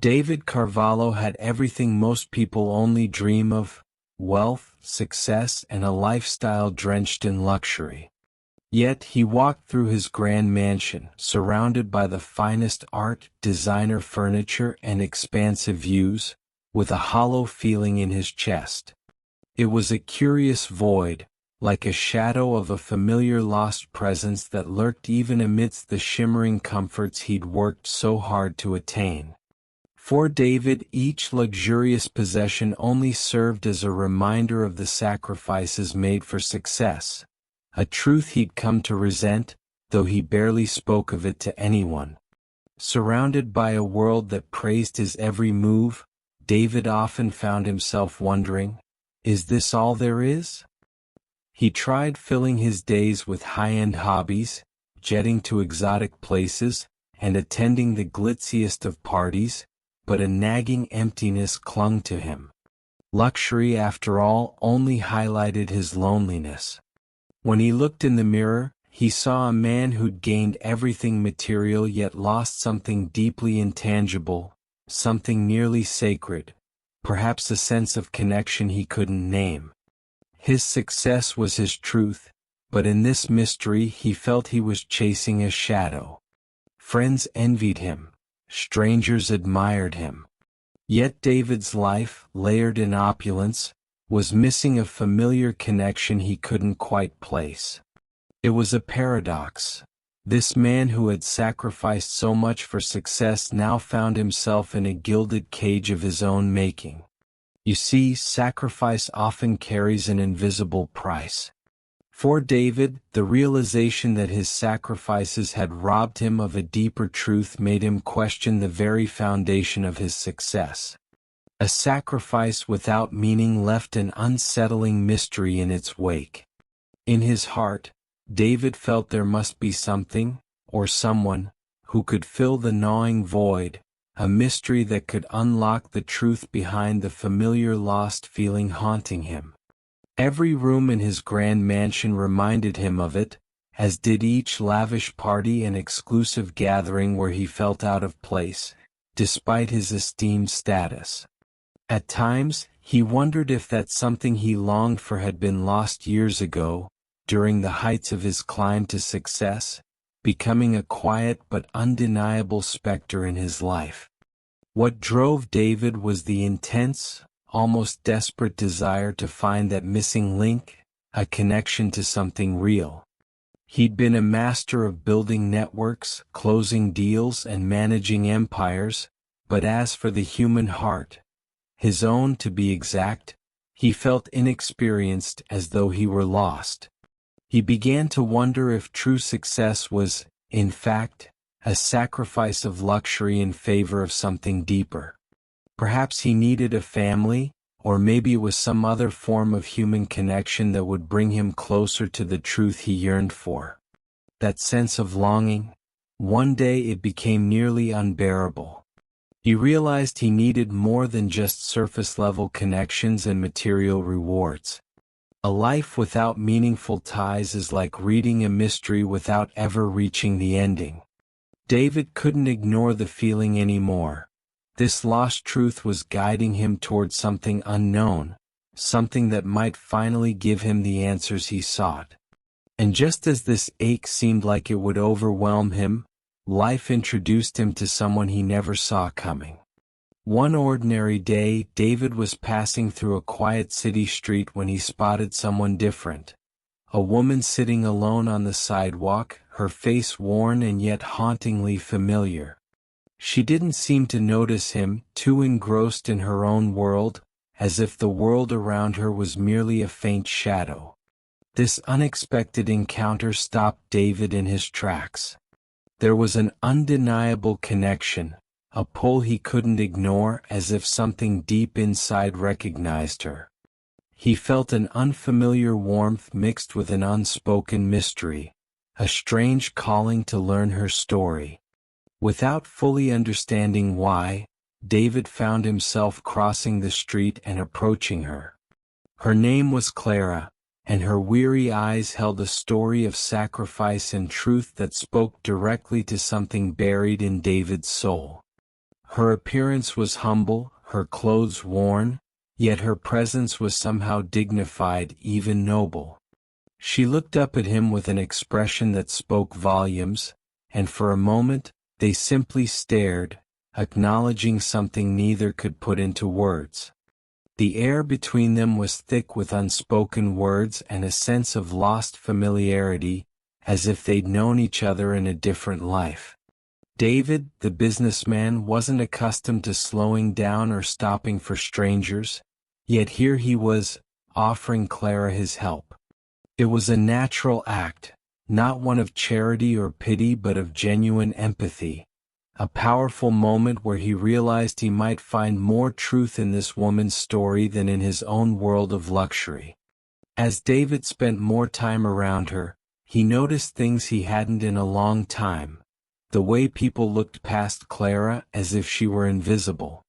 David Carvalho had everything most people only dream of: wealth, success, and a lifestyle drenched in luxury. Yet he walked through his grand mansion, surrounded by the finest art, designer furniture, and expansive views, with a hollow feeling in his chest. It was a curious void, like a shadow of a familiar lost presence that lurked even amidst the shimmering comforts he'd worked so hard to attain. For David, each luxurious possession only served as a reminder of the sacrifices made for success, a truth he'd come to resent, though he barely spoke of it to anyone. Surrounded by a world that praised his every move, David often found himself wondering, is this all there is? He tried filling his days with high-end hobbies, jetting to exotic places, and attending the glitziest of parties, but a nagging emptiness clung to him. Luxury, after all, only highlighted his loneliness. When he looked in the mirror, he saw a man who'd gained everything material yet lost something deeply intangible, something nearly sacred, perhaps a sense of connection he couldn't name. His success was his truth, but in this mystery he felt he was chasing a shadow. Friends envied him, strangers admired him. Yet David's life, layered in opulence, was missing a familiar connection he couldn't quite place. It was a paradox. This man who had sacrificed so much for success now found himself in a gilded cage of his own making. You see, sacrifice often carries an invisible price. For David, the realization that his sacrifices had robbed him of a deeper truth made him question the very foundation of his success. A sacrifice without meaning left an unsettling mystery in its wake. In his heart, David felt there must be something, or someone, who could fill the gnawing void, a mystery that could unlock the truth behind the familiar lost feeling haunting him. Every room in his grand mansion reminded him of it, as did each lavish party and exclusive gathering where he felt out of place, despite his esteemed status. At times, he wondered if that something he longed for had been lost years ago, during the heights of his climb to success, becoming a quiet but undeniable specter in his life. What drove David was the intense, almost desperate desire to find that missing link, a connection to something real. He'd been a master of building networks, closing deals, and managing empires, but as for the human heart, his own to be exact, he felt inexperienced, as though he were lost. He began to wonder if true success was, in fact, a sacrifice of luxury in favor of something deeper. Perhaps he needed a family, or maybe it was some other form of human connection that would bring him closer to the truth he yearned for. That sense of longing, one day it became nearly unbearable. He realized he needed more than just surface-level connections and material rewards. A life without meaningful ties is like reading a mystery without ever reaching the ending. David couldn't ignore the feeling anymore. This lost truth was guiding him toward something unknown, something that might finally give him the answers he sought. And just as this ache seemed like it would overwhelm him, life introduced him to someone he never saw coming. One ordinary day, David was passing through a quiet city street when he spotted someone different. A woman sitting alone on the sidewalk, her face worn and yet hauntingly familiar. She didn't seem to notice him, too engrossed in her own world, as if the world around her was merely a faint shadow. This unexpected encounter stopped David in his tracks. There was an undeniable connection, a pull he couldn't ignore, as if something deep inside recognized her. He felt an unfamiliar warmth mixed with an unspoken mystery, a strange calling to learn her story. Without fully understanding why, David found himself crossing the street and approaching her. Her name was Clara, and her weary eyes held a story of sacrifice and truth that spoke directly to something buried in David's soul. Her appearance was humble, her clothes worn, yet her presence was somehow dignified, even noble. She looked up at him with an expression that spoke volumes, and for a moment, they simply stared, acknowledging something neither could put into words. The air between them was thick with unspoken words and a sense of lost familiarity, as if they'd known each other in a different life. David, the businessman, wasn't accustomed to slowing down or stopping for strangers, yet here he was, offering Clara his help. It was a natural act, not one of charity or pity but of genuine empathy. A powerful moment where he realized he might find more truth in this woman's story than in his own world of luxury. As David spent more time around her, he noticed things he hadn't in a long time. The way people looked past Clara as if she were invisible.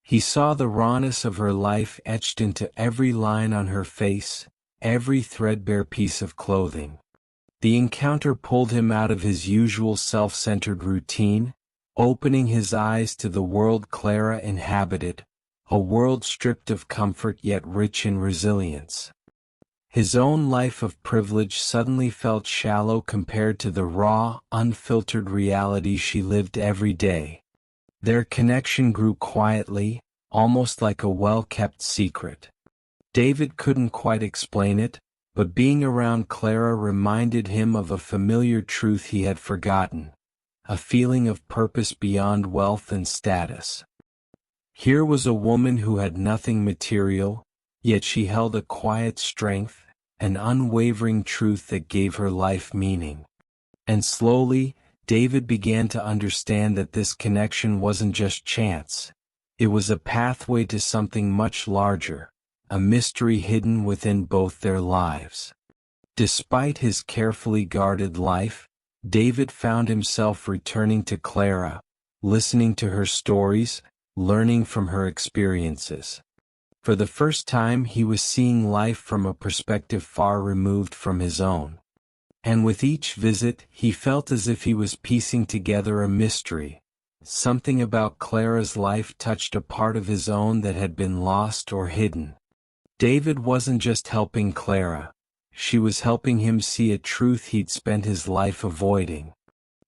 He saw the rawness of her life etched into every line on her face, every threadbare piece of clothing. The encounter pulled him out of his usual self-centered routine, opening his eyes to the world Clara inhabited, a world stripped of comfort yet rich in resilience. His own life of privilege suddenly felt shallow compared to the raw, unfiltered reality she lived every day. Their connection grew quietly, almost like a well-kept secret. David couldn't quite explain it, but being around Clara reminded him of a familiar truth he had forgotten, a feeling of purpose beyond wealth and status. Here was a woman who had nothing material, yet she held a quiet strength, an unwavering truth that gave her life meaning. And slowly, David began to understand that this connection wasn't just chance. It was a pathway to something much larger, a mystery hidden within both their lives. Despite his carefully guarded life, David found himself returning to Clara, listening to her stories, learning from her experiences. For the first time he was seeing life from a perspective far removed from his own. And with each visit he felt as if he was piecing together a mystery. Something about Clara's life touched a part of his own that had been lost or hidden. David wasn't just helping Clara, she was helping him see a truth he'd spent his life avoiding.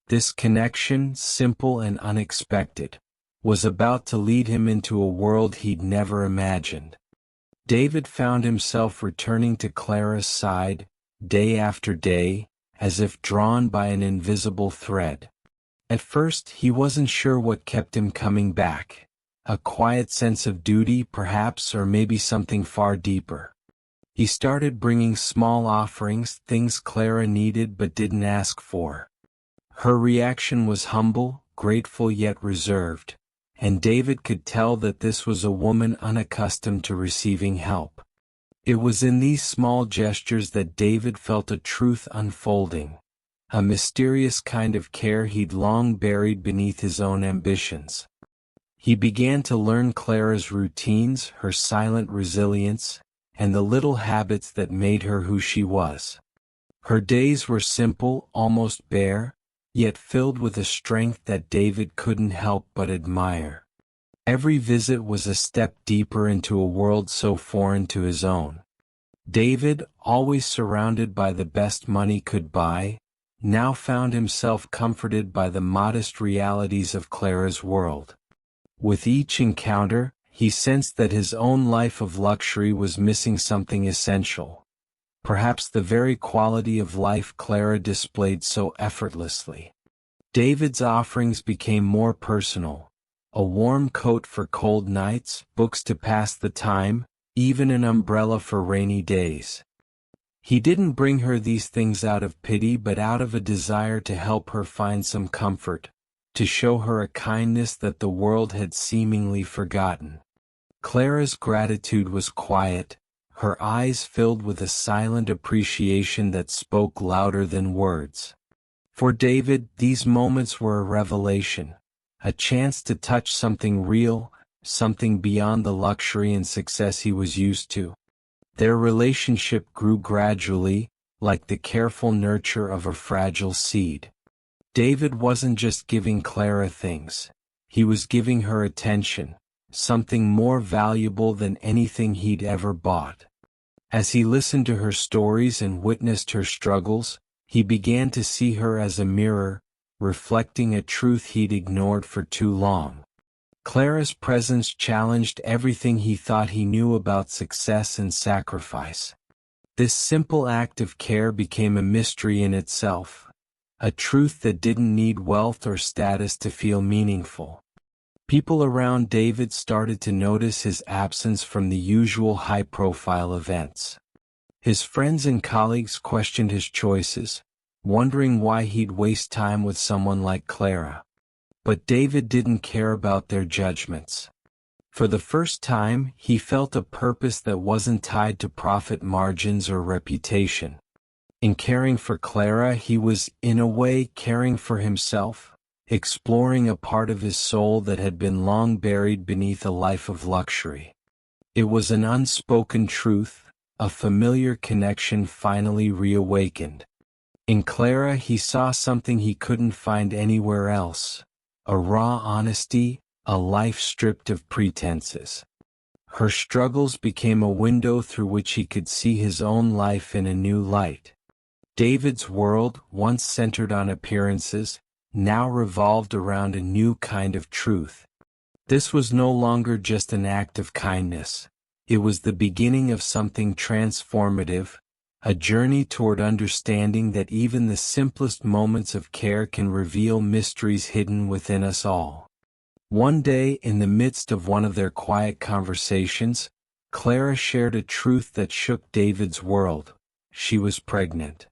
This connection, simple and unexpected, was about to lead him into a world he'd never imagined. David found himself returning to Clara's side, day after day, as if drawn by an invisible thread. At first he wasn't sure what kept him coming back. A quiet sense of duty perhaps, or maybe something far deeper. He started bringing small offerings, things Clara needed but didn't ask for. Her reaction was humble, grateful yet reserved, and David could tell that this was a woman unaccustomed to receiving help. It was in these small gestures that David felt a truth unfolding, a mysterious kind of care he'd long buried beneath his own ambitions. He began to learn Clara's routines, her silent resilience, and the little habits that made her who she was. Her days were simple, almost bare, yet filled with a strength that David couldn't help but admire. Every visit was a step deeper into a world so foreign to his own. David, always surrounded by the best money could buy, now found himself comforted by the modest realities of Clara's world. With each encounter, he sensed that his own life of luxury was missing something essential. Perhaps the very quality of life Clara displayed so effortlessly. David's offerings became more personal. A warm coat for cold nights, books to pass the time, even an umbrella for rainy days. He didn't bring her these things out of pity but out of a desire to help her find some comfort, to show her a kindness that the world had seemingly forgotten. Clara's gratitude was quiet, her eyes filled with a silent appreciation that spoke louder than words. For David, these moments were a revelation, a chance to touch something real, something beyond the luxury and success he was used to. Their relationship grew gradually, like the careful nurture of a fragile seed. David wasn't just giving Clara things. He was giving her attention, something more valuable than anything he'd ever bought. As he listened to her stories and witnessed her struggles, he began to see her as a mirror, reflecting a truth he'd ignored for too long. Clara's presence challenged everything he thought he knew about success and sacrifice. This simple act of care became a mystery in itself, a truth that didn't need wealth or status to feel meaningful. People around David started to notice his absence from the usual high-profile events. His friends and colleagues questioned his choices, wondering why he'd waste time with someone like Clara. But David didn't care about their judgments. For the first time, he felt a purpose that wasn't tied to profit margins or reputation. In caring for Clara, he was, in a way, caring for himself, exploring a part of his soul that had been long buried beneath a life of luxury. It was an unspoken truth, a familiar connection finally reawakened. In Clara he saw something he couldn't find anywhere else, a raw honesty, a life stripped of pretenses. Her struggles became a window through which he could see his own life in a new light. David's world, once centered on appearances, now revolved around a new kind of truth. This was no longer just an act of kindness. It was the beginning of something transformative, a journey toward understanding that even the simplest moments of care can reveal mysteries hidden within us all. One day, in the midst of one of their quiet conversations, Clara shared a truth that shook David's world. She was pregnant.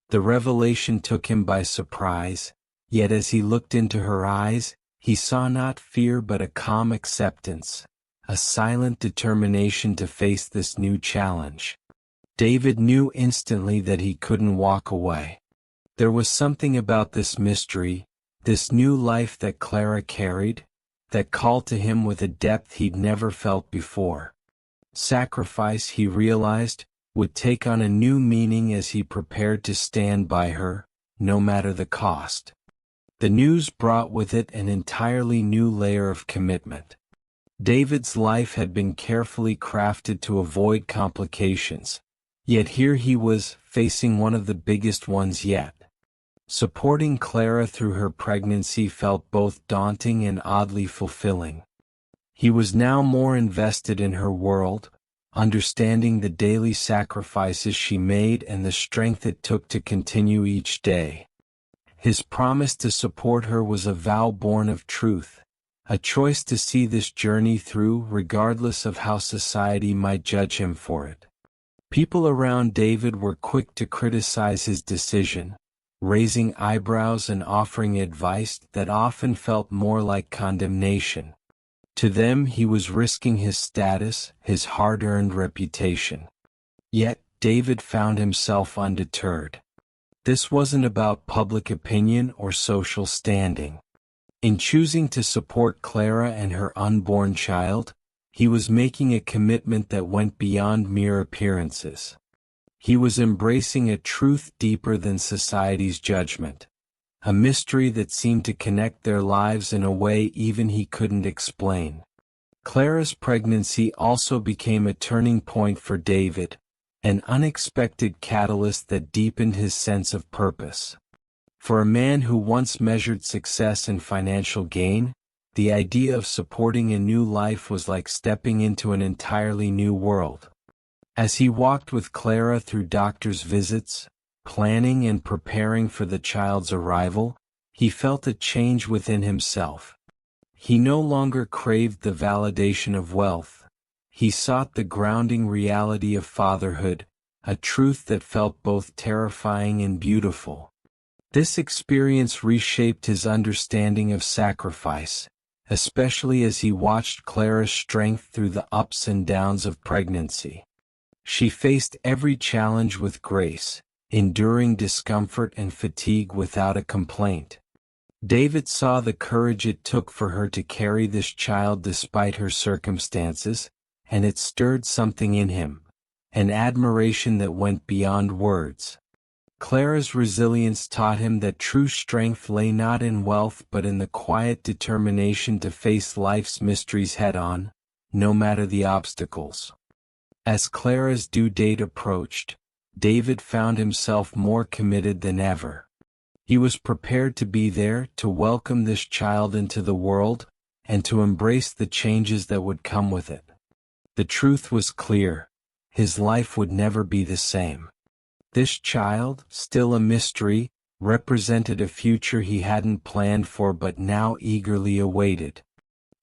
The revelation took him by surprise, yet as he looked into her eyes, he saw not fear but a calm acceptance, a silent determination to face this new challenge. David knew instantly that he couldn't walk away. There was something about this mystery, this new life that Clara carried, that called to him with a depth he'd never felt before. Sacrifice, he realized, would take on a new meaning as he prepared to stand by her, no matter the cost. The news brought with it an entirely new layer of commitment. David's life had been carefully crafted to avoid complications, yet here he was, facing one of the biggest ones yet. Supporting Clara through her pregnancy felt both daunting and oddly fulfilling. He was now more invested in her world, understanding the daily sacrifices she made and the strength it took to continue each day. His promise to support her was a vow born of truth, a choice to see this journey through regardless of how society might judge him for it. People around David were quick to criticize his decision, raising eyebrows and offering advice that often felt more like condemnation. To them he was risking his status, his hard-earned reputation. Yet, David found himself undeterred. This wasn't about public opinion or social standing. In choosing to support Clara and her unborn child, he was making a commitment that went beyond mere appearances. He was embracing a truth deeper than society's judgment, a mystery that seemed to connect their lives in a way even he couldn't explain. Clara's pregnancy also became a turning point for David, an unexpected catalyst that deepened his sense of purpose. For a man who once measured success in financial gain, the idea of supporting a new life was like stepping into an entirely new world. As he walked with Clara through doctor's visits, planning and preparing for the child's arrival, he felt a change within himself. He no longer craved the validation of wealth. He sought the grounding reality of fatherhood, a truth that felt both terrifying and beautiful. This experience reshaped his understanding of sacrifice, especially as he watched Clara's strength through the ups and downs of pregnancy. She faced every challenge with grace, enduring discomfort and fatigue without a complaint. David saw the courage it took for her to carry this child despite her circumstances, and it stirred something in him, an admiration that went beyond words. Clara's resilience taught him that true strength lay not in wealth but in the quiet determination to face life's mysteries head-on, no matter the obstacles. As Clara's due date approached, David found himself more committed than ever. He was prepared to be there to welcome this child into the world, and to embrace the changes that would come with it. The truth was clear: his life would never be the same. This child, still a mystery, represented a future he hadn't planned for but now eagerly awaited.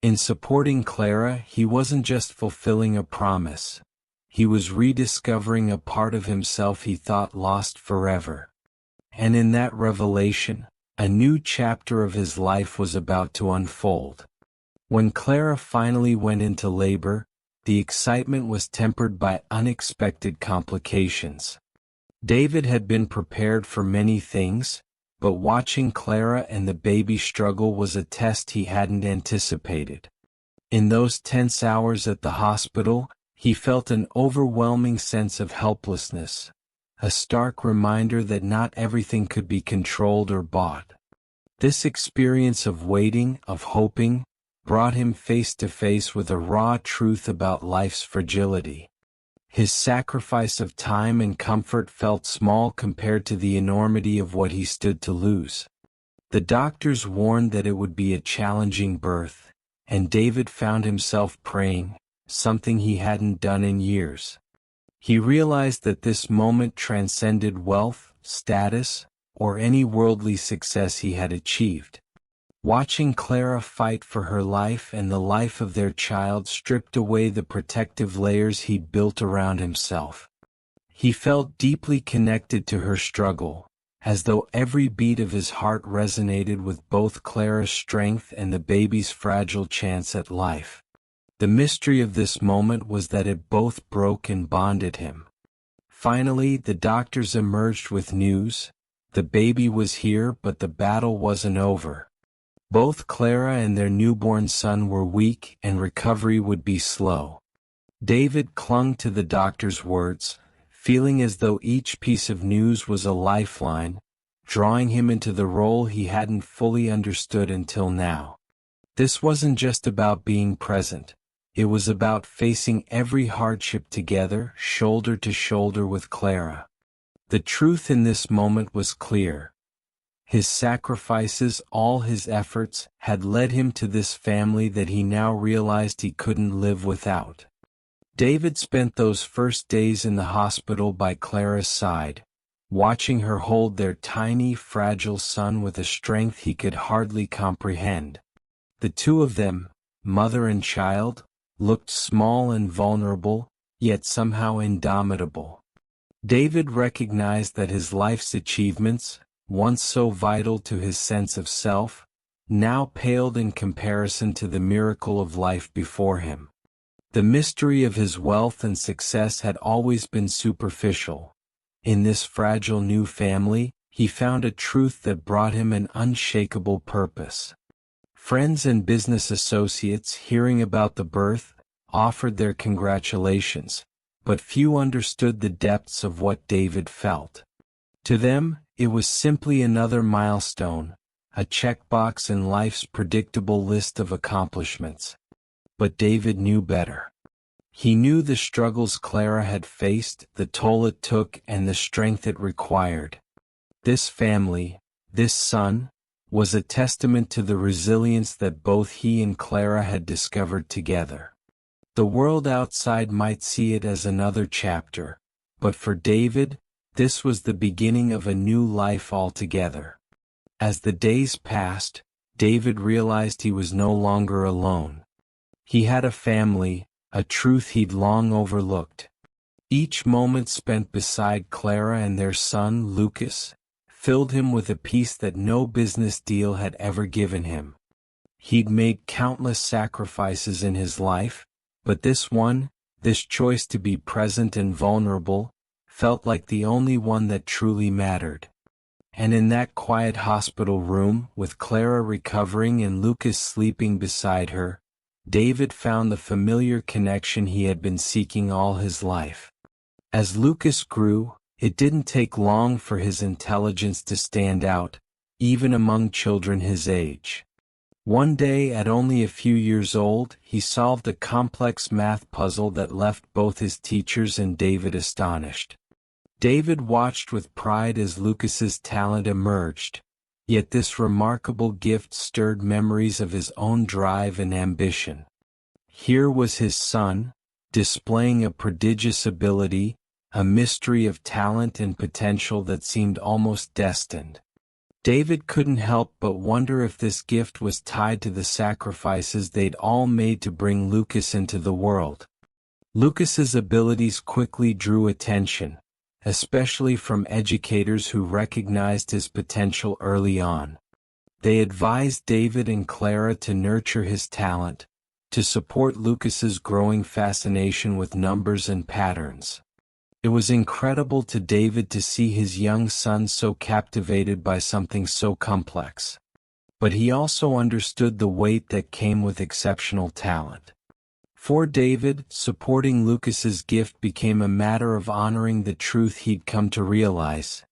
In supporting Clara, he wasn't just fulfilling a promise. He was rediscovering a part of himself he thought lost forever. And in that revelation, a new chapter of his life was about to unfold. When Clara finally went into labor, the excitement was tempered by unexpected complications. David had been prepared for many things, but watching Clara and the baby struggle was a test he hadn't anticipated. In those tense hours at the hospital, he felt an overwhelming sense of helplessness, a stark reminder that not everything could be controlled or bought. This experience of waiting, of hoping, brought him face to face with a raw truth about life's fragility. His sacrifice of time and comfort felt small compared to the enormity of what he stood to lose. The doctors warned that it would be a challenging birth, and David found himself praying, something he hadn't done in years. He realized that this moment transcended wealth, status, or any worldly success he had achieved. Watching Clara fight for her life and the life of their child stripped away the protective layers he'd built around himself. He felt deeply connected to her struggle, as though every beat of his heart resonated with both Clara's strength and the baby's fragile chance at life. The mystery of this moment was that it both broke and bonded him. Finally, the doctors emerged with news. The baby was here, but the battle wasn't over. Both Clara and their newborn son were weak, and recovery would be slow. David clung to the doctor's words, feeling as though each piece of news was a lifeline, drawing him into the role he hadn't fully understood until now. This wasn't just about being present. It was about facing every hardship together, shoulder to shoulder with Clara. The truth in this moment was clear. His sacrifices, all his efforts, had led him to this family that he now realized he couldn't live without. David spent those first days in the hospital by Clara's side, watching her hold their tiny, fragile son with a strength he could hardly comprehend. The two of them, mother and child, looked small and vulnerable, yet somehow indomitable. David recognized that his life's achievements, once so vital to his sense of self, now paled in comparison to the miracle of life before him. The mystery of his wealth and success had always been superficial. In this fragile new family, he found a truth that brought him an unshakable purpose. Friends and business associates, hearing about the birth, offered their congratulations, but few understood the depths of what David felt. To them, it was simply another milestone, a checkbox in life's predictable list of accomplishments. But David knew better. He knew the struggles Clara had faced, the toll it took, and the strength it required. This family, this son, was a testament to the resilience that both he and Clara had discovered together. The world outside might see it as another chapter, but for David, this was the beginning of a new life altogether. As the days passed, David realized he was no longer alone. He had a family, a truth he'd long overlooked. Each moment spent beside Clara and their son, Lucas, filled him with a peace that no business deal had ever given him. He'd made countless sacrifices in his life, but this one, this choice to be present and vulnerable, felt like the only one that truly mattered. And in that quiet hospital room, with Clara recovering and Lucas sleeping beside her, David found the familiar connection he had been seeking all his life. As Lucas grew, It didn't take long for his intelligence to stand out, even among children his age. One day, at only a few years old, he solved a complex math puzzle that left both his teachers and David astonished. David watched with pride as Lucas's talent emerged, yet this remarkable gift stirred memories of his own drive and ambition. Here was his son, displaying a prodigious ability, a mystery of talent and potential that seemed almost destined. David couldn't help but wonder if this gift was tied to the sacrifices they'd all made to bring Lucas into the world. Lucas's abilities quickly drew attention, especially from educators who recognized his potential early on. They advised David and Clara to nurture his talent, to support Lucas's growing fascination with numbers and patterns. It was incredible to David to see his young son so captivated by something so complex. But he also understood the weight that came with exceptional talent. For David, supporting Lucas's gift became a matter of honoring the truth he'd come to realize.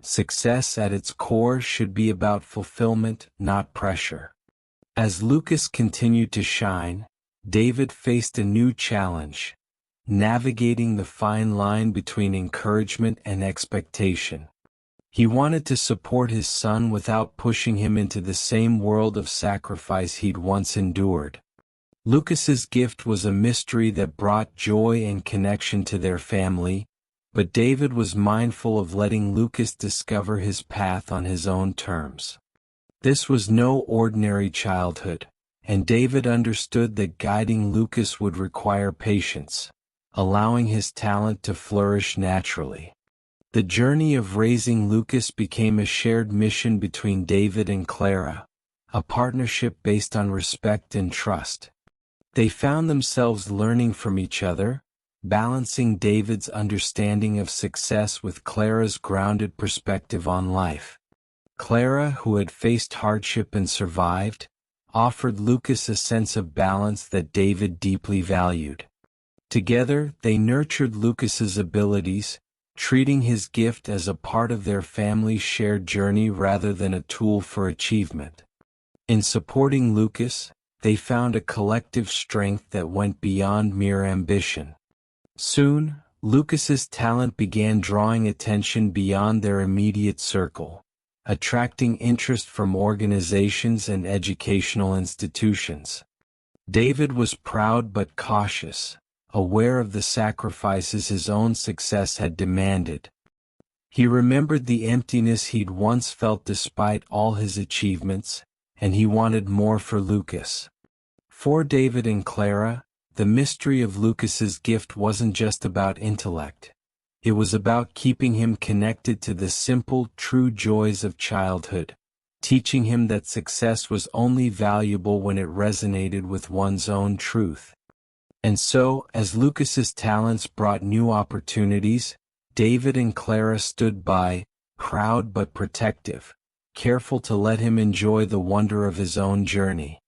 Success at its core should be about fulfillment, not pressure. As Lucas continued to shine, David faced a new challenge: navigating the fine line between encouragement and expectation. He wanted to support his son without pushing him into the same world of sacrifice he'd once endured. Lucas's gift was a mystery that brought joy and connection to their family, but David was mindful of letting Lucas discover his path on his own terms. This was no ordinary childhood, and David understood that guiding Lucas would require patience, allowing his talent to flourish naturally. The journey of raising Lucas became a shared mission between David and Clara, a partnership based on respect and trust. They found themselves learning from each other, balancing David's understanding of success with Clara's grounded perspective on life. Clara, who had faced hardship and survived, offered Lucas a sense of balance that David deeply valued. Together, they nurtured Lucas's abilities, treating his gift as a part of their family's shared journey rather than a tool for achievement. In supporting Lucas, they found a collective strength that went beyond mere ambition. Soon, Lucas's talent began drawing attention beyond their immediate circle, attracting interest from organizations and educational institutions. David was proud but cautious, aware of the sacrifices his own success had demanded. He remembered the emptiness he'd once felt despite all his achievements, and he wanted more for Lucas. For David and Clara, the mystery of Lucas's gift wasn't just about intellect. It was about keeping him connected to the simple, true joys of childhood, teaching him that success was only valuable when it resonated with one's own truth. And so, as Lucas's talents brought new opportunities, David and Clara stood by, proud but protective, careful to let him enjoy the wonder of his own journey.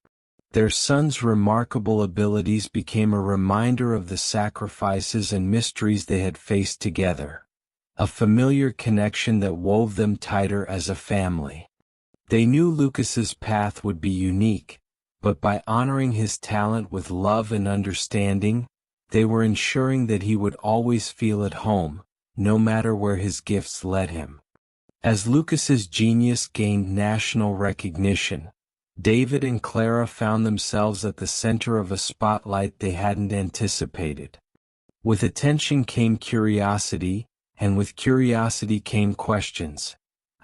Their son's remarkable abilities became a reminder of the sacrifices and mysteries they had faced together, a familiar connection that wove them tighter as a family. They knew Lucas's path would be unique, but by honoring his talent with love and understanding, they were ensuring that he would always feel at home, no matter where his gifts led him. As Lucas's genius gained national recognition, David and Clara found themselves at the center of a spotlight they hadn't anticipated. With attention came curiosity, and with curiosity came questions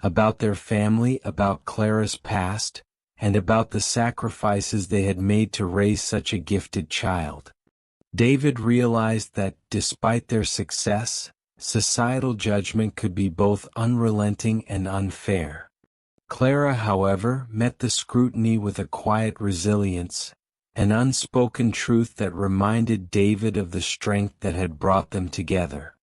about their family, about Clara's past, and about the sacrifices they had made to raise such a gifted child. David realized that, despite their success, societal judgment could be both unrelenting and unfair. Clara, however, met the scrutiny with a quiet resilience, an unspoken truth that reminded David of the strength that had brought them together.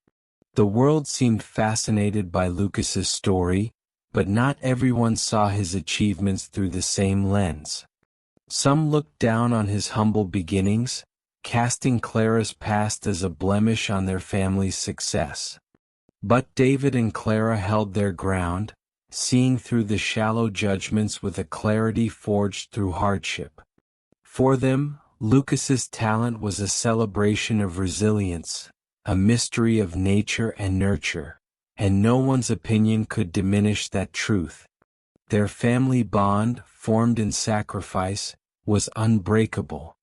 The world seemed fascinated by Lucas's story, but not everyone saw his achievements through the same lens. Some looked down on his humble beginnings, casting Clara's past as a blemish on their family's success. But David and Clara held their ground, seeing through the shallow judgments with a clarity forged through hardship. For them, Lucas's talent was a celebration of resilience, a mystery of nature and nurture, and no one's opinion could diminish that truth. Their family bond, formed in sacrifice, was unbreakable.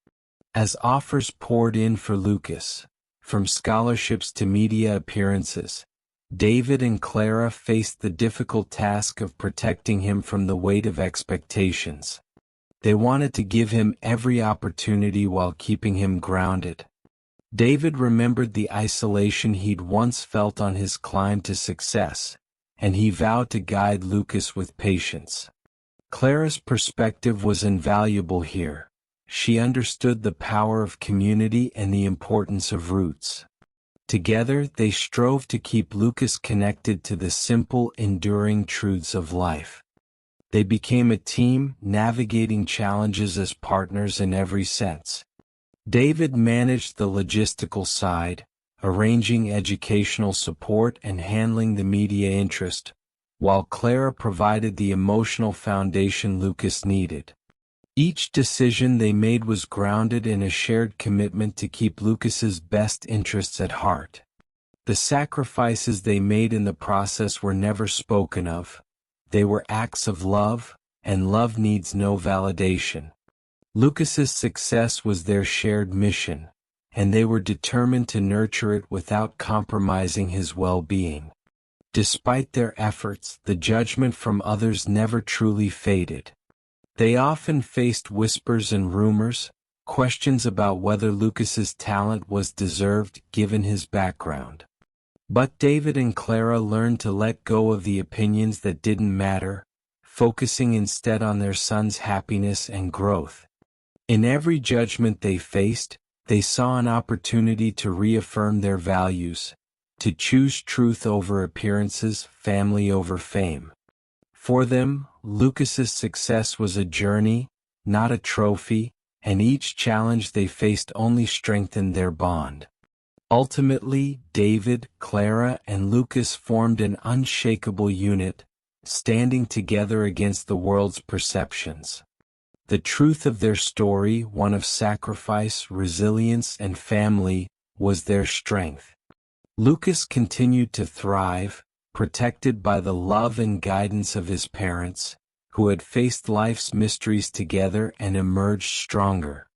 As offers poured in for Lucas, from scholarships to media appearances, David and Clara faced the difficult task of protecting him from the weight of expectations. They wanted to give him every opportunity while keeping him grounded. David remembered the isolation he'd once felt on his climb to success, and he vowed to guide Lucas with patience. Clara's perspective was invaluable here. She understood the power of community and the importance of roots. Together they strove to keep Lucas connected to the simple, enduring truths of life. They became a team, navigating challenges as partners in every sense. David managed the logistical side, arranging educational support and handling the media interest, while Clara provided the emotional foundation Lucas needed. Each decision they made was grounded in a shared commitment to keep Lucas's best interests at heart. The sacrifices they made in the process were never spoken of. They were acts of love, and love needs no validation. Lucas's success was their shared mission, and they were determined to nurture it without compromising his well-being. Despite their efforts, the judgment from others never truly faded. They often faced whispers and rumors, questions about whether Lucas's talent was deserved given his background. But David and Clara learned to let go of the opinions that didn't matter, focusing instead on their son's happiness and growth. In every judgment they faced, they saw an opportunity to reaffirm their values, to choose truth over appearances, family over fame. For them, Lucas's success was a journey, not a trophy, and each challenge they faced only strengthened their bond. Ultimately, David, Clara, and Lucas formed an unshakable unit, standing together against the world's perceptions. The truth of their story, one of sacrifice, resilience, and family, was their strength. Lucas continued to thrive, protected by the love and guidance of his parents, who had faced life's mysteries together and emerged stronger.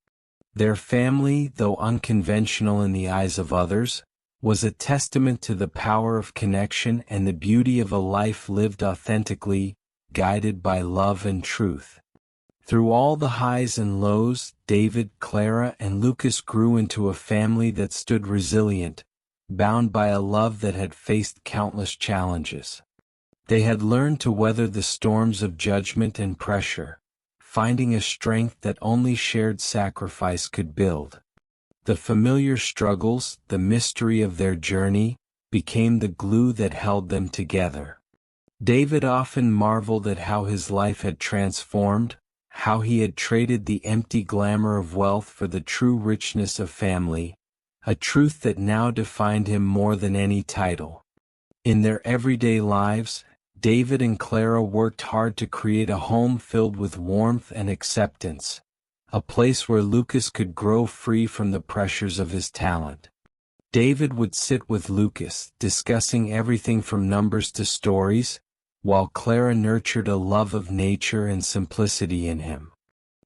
Their family, though unconventional in the eyes of others, was a testament to the power of connection and the beauty of a life lived authentically, guided by love and truth. Through all the highs and lows, David, Clara, and Lucas grew into a family that stood resilient, bound by a love that had faced countless challenges. They had learned to weather the storms of judgment and pressure, finding a strength that only shared sacrifice could build. The familiar struggles, the mystery of their journey, became the glue that held them together. David often marveled at how his life had transformed, how he had traded the empty glamour of wealth for the true richness of family, a truth that now defined him more than any title. In their everyday lives, David and Clara worked hard to create a home filled with warmth and acceptance, a place where Lucas could grow free from the pressures of his talent. David would sit with Lucas, discussing everything from numbers to stories, while Clara nurtured a love of nature and simplicity in him.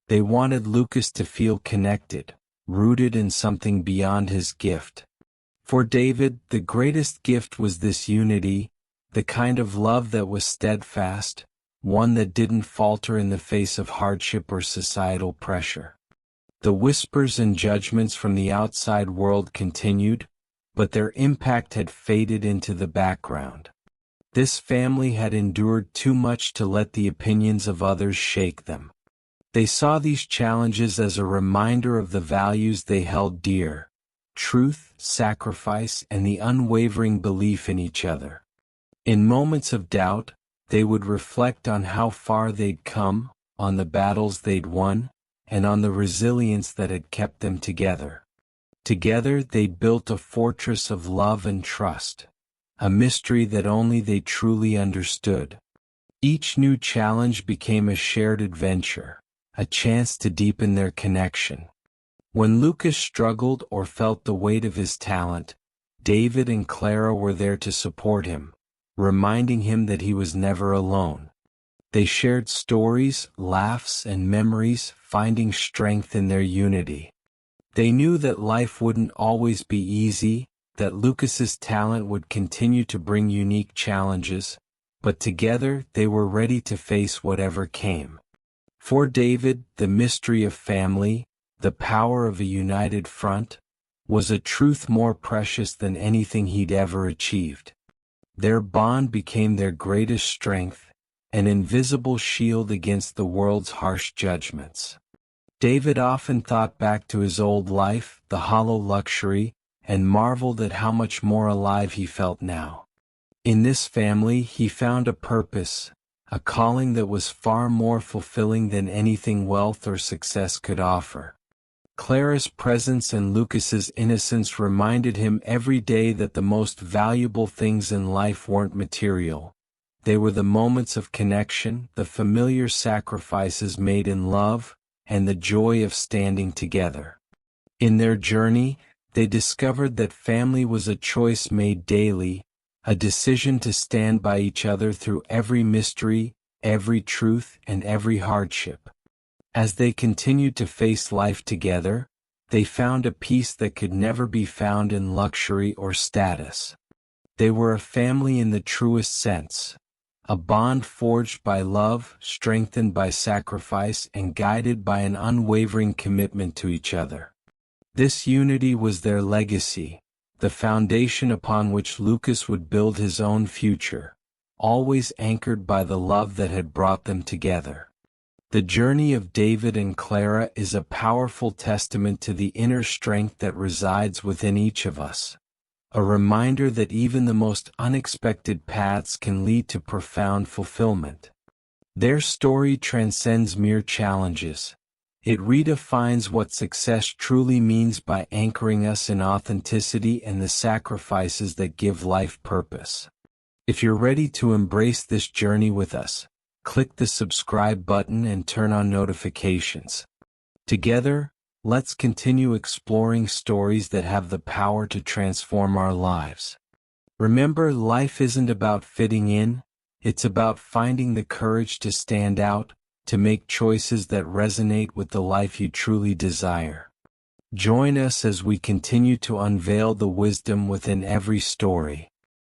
They wanted Lucas to feel connected, rooted in something beyond his gift. For David, the greatest gift was this unity, the kind of love that was steadfast, one that didn't falter in the face of hardship or societal pressure. The whispers and judgments from the outside world continued, but their impact had faded into the background. This family had endured too much to let the opinions of others shake them. They saw these challenges as a reminder of the values they held dear: truth, sacrifice, and the unwavering belief in each other. In moments of doubt, they would reflect on how far they'd come, on the battles they'd won, and on the resilience that had kept them together. Together they'd built a fortress of love and trust, a mystery that only they truly understood. Each new challenge became a shared adventure, a chance to deepen their connection. When Lucas struggled or felt the weight of his talent, David and Clara were there to support him, reminding him that he was never alone. They shared stories, laughs, and memories, finding strength in their unity. They knew that life wouldn't always be easy, that Lucas's talent would continue to bring unique challenges, but together they were ready to face whatever came. For David, the mystery of family, the power of a united front, was a truth more precious than anything he'd ever achieved. Their bond became their greatest strength, an invisible shield against the world's harsh judgments. David often thought back to his old life, the hollow luxury, and marveled at how much more alive he felt now. In this family he found a purpose, a calling that was far more fulfilling than anything wealth or success could offer. Clara's presence and Lucas's innocence reminded him every day that the most valuable things in life weren't material. They were the moments of connection, the familiar sacrifices made in love, and the joy of standing together. In their journey, they discovered that family was a choice made daily, a decision to stand by each other through every mystery, every truth, and every hardship. As they continued to face life together, they found a peace that could never be found in luxury or status. They were a family in the truest sense, a bond forged by love, strengthened by sacrifice, and guided by an unwavering commitment to each other. This unity was their legacy, the foundation upon which Lucas would build his own future, always anchored by the love that had brought them together. The journey of David and Clara is a powerful testament to the inner strength that resides within each of us, a reminder that even the most unexpected paths can lead to profound fulfillment. Their story transcends mere challenges. It redefines what success truly means by anchoring us in authenticity and the sacrifices that give life purpose. If you're ready to embrace this journey with us, click the subscribe button and turn on notifications. Together, let's continue exploring stories that have the power to transform our lives. Remember, life isn't about fitting in, it's about finding the courage to stand out, to make choices that resonate with the life you truly desire. Join us as we continue to unveil the wisdom within every story.